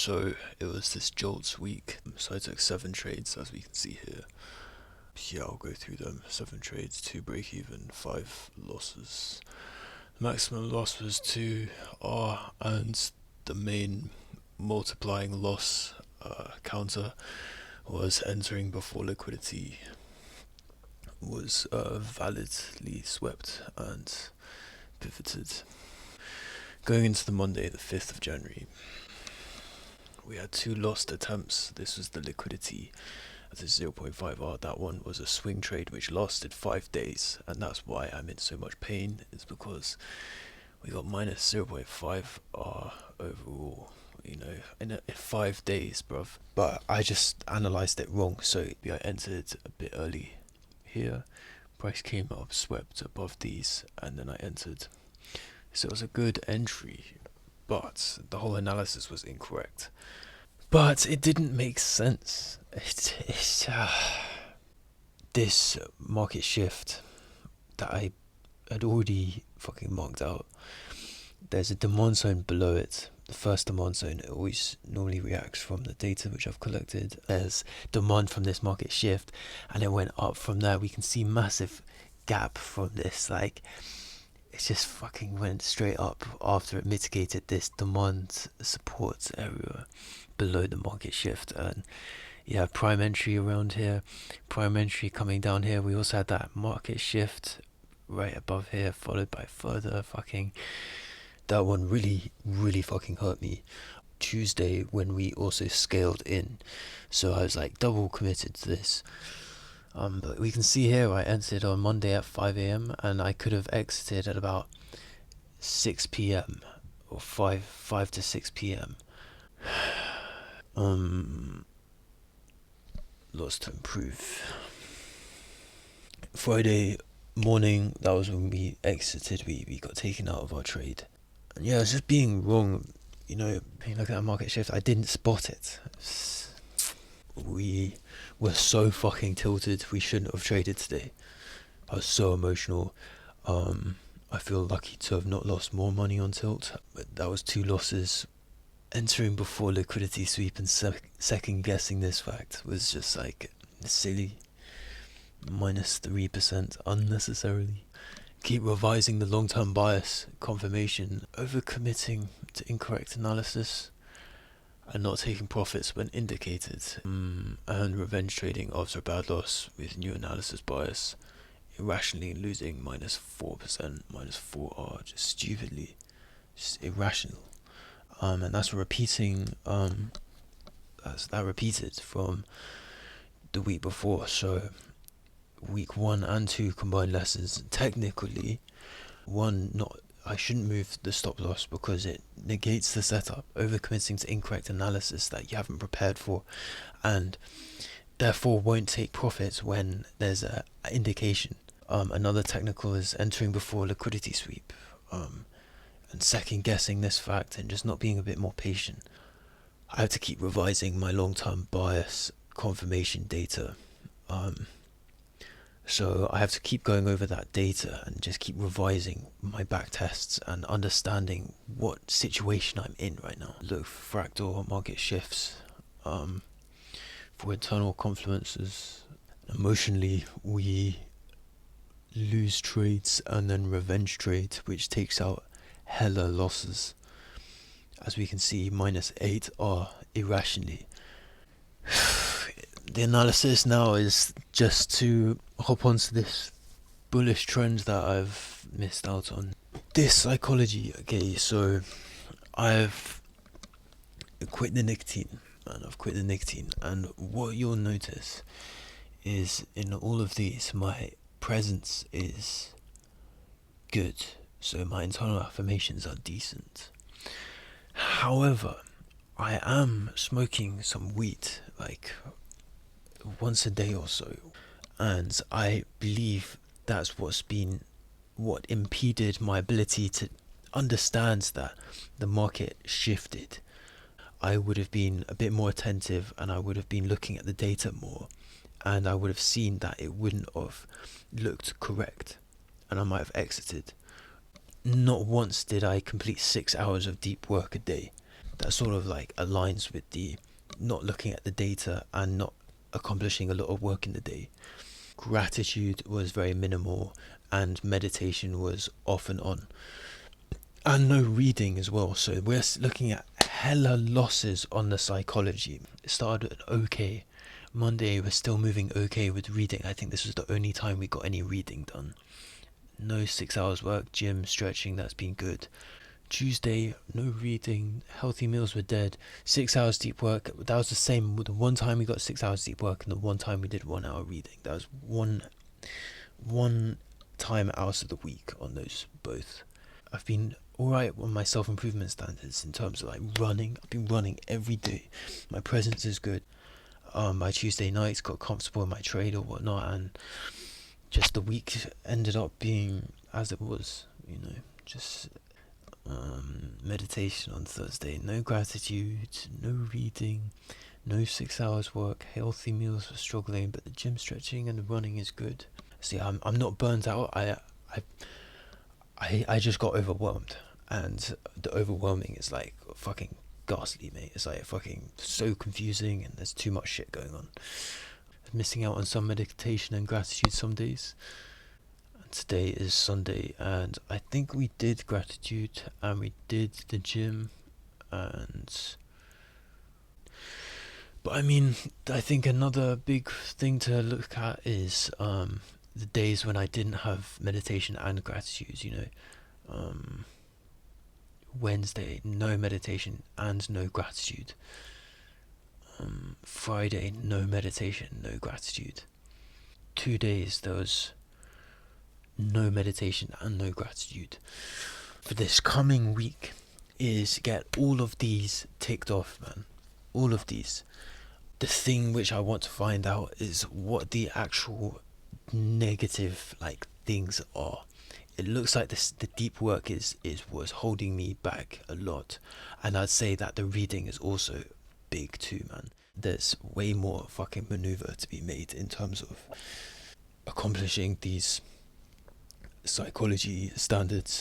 So it was this jolts week. So I took 7 trades, as we can see here. Yeah, I'll go through them. 7 trades, 2 break even, 5 losses. The maximum loss was 2R, and the main multiplying loss counter was entering before liquidity was validly swept and pivoted. Going into the Monday, the 5th of January, we had 2 lost attempts. This was the liquidity at the 0.5R. That one was a swing trade which lasted 5 days, and that's why I'm in so much pain. It's because we got minus 0.5R overall, in 5 days, bruv. But I just analysed it wrong, so I entered a bit early here. Price came up, swept above these, and then I entered. So it was a good entry, but the whole analysis was incorrect. But it didn't make sense. This market shift that I had already fucking marked out. There's a demand zone below it. The first demand zone, it always normally reacts from the data which I've collected. There's demand from this market shift, and it went up from there. We can see massive gap from this, like it just fucking went straight up after it mitigated this demand support area below the market shift. And yeah, prime entry around here, prime entry coming down here. We also had that market shift right above here, followed by further fucking, that one really fucking hurt me. Tuesday, when we also scaled in, so I was like double committed to this. But we can see here I entered on Monday at 5 a.m. and I could have exited at about 6 p.m. or 5 to 6 p.m. Lots to improve. Friday morning, that was when we exited. We got taken out of our trade. And yeah, it was just being wrong. Look at that market shift. I didn't spot it. We were so fucking tilted. We shouldn't have traded today. I was so emotional. I feel lucky to have not lost more money on tilt. But that was 2 losses. Entering before liquidity sweep and second guessing this fact was just like silly. Minus 3% unnecessarily. Keep revising the long-term bias confirmation. Overcommitting to incorrect analysis and not taking profits when indicated. And revenge trading after a bad loss with new analysis bias. Irrationally losing minus 4%, minus 4R, just stupidly, just irrational. And that's repeating, that repeated from the week before. So week 1 and 2 combined lessons. Technically, I shouldn't move the stop loss because it negates the setup, overcommitting to incorrect analysis that you haven't prepared for, and therefore won't take profits when there's an indication. Another technical is entering before liquidity sweep, and second guessing this fact and just not being a bit more patient. I have to keep revising my long-term bias confirmation data. So I have to keep going over that data and just keep revising my back tests and understanding what situation I'm in right now. Look for fractal market shifts, for internal confluences. Emotionally, we lose trades and then revenge trade, which takes out hella losses. As we can see, minus 8R irrationally. The analysis now is just to hop onto this bullish trend that I've missed out on. This psychology, okay, so I've quit the nicotine, and what you'll notice is in all of these, my presence is good, so my internal affirmations are decent. However, I am smoking some weed, like once a day or so, and I believe that's what impeded my ability to understand that the market shifted. I would have been a bit more attentive, and I would have been looking at the data more, and I would have seen that it wouldn't have looked correct, and I might have exited. Not once did I complete 6 hours of deep work a day. that sort of like aligns with the not looking at the data and not accomplishing a lot of work in the day. Gratitude was very minimal, and meditation was off and on, and no reading as well. So we're looking at hella losses on the psychology. It started at okay. Monday we're still moving okay with reading. I think this was the only time we got any reading done. No 6 hours work, gym, stretching, that's been good. Tuesday, no reading, healthy meals were dead. 6 hours deep work, that was the same. The one time we got 6 hours deep work and the one time we did 1 hour reading. That was one time out of the week on those both. I've been alright on my self-improvement standards in terms of like running. I've been running every day. My presence is good. My Tuesday nights got comfortable in my trade or whatnot, and just the week ended up being as it was, just meditation on Thursday, no gratitude, no reading, no 6 hours work, healthy meals were struggling, but the gym, stretching and the running is good. See, I'm not burnt out. I just got overwhelmed, and the overwhelming is like fucking ghastly, mate. It's like fucking so confusing, and there's too much shit going on. Missing out on some meditation and gratitude some days. And today is Sunday, and I think we did gratitude and we did the gym, but I mean, I think another big thing to look at is the days when I didn't have meditation and gratitude. Wednesday, no meditation and no gratitude. Friday, no meditation, no gratitude. 2 days there was no meditation and no gratitude. For this coming week is get all of these ticked off, man. All of these. The thing which I want to find out is what the actual negative things are. It looks like the deep work was holding me back a lot, and I'd say that the reading is also big too, man. There's way more fucking maneuver to be made in terms of accomplishing these psychology standards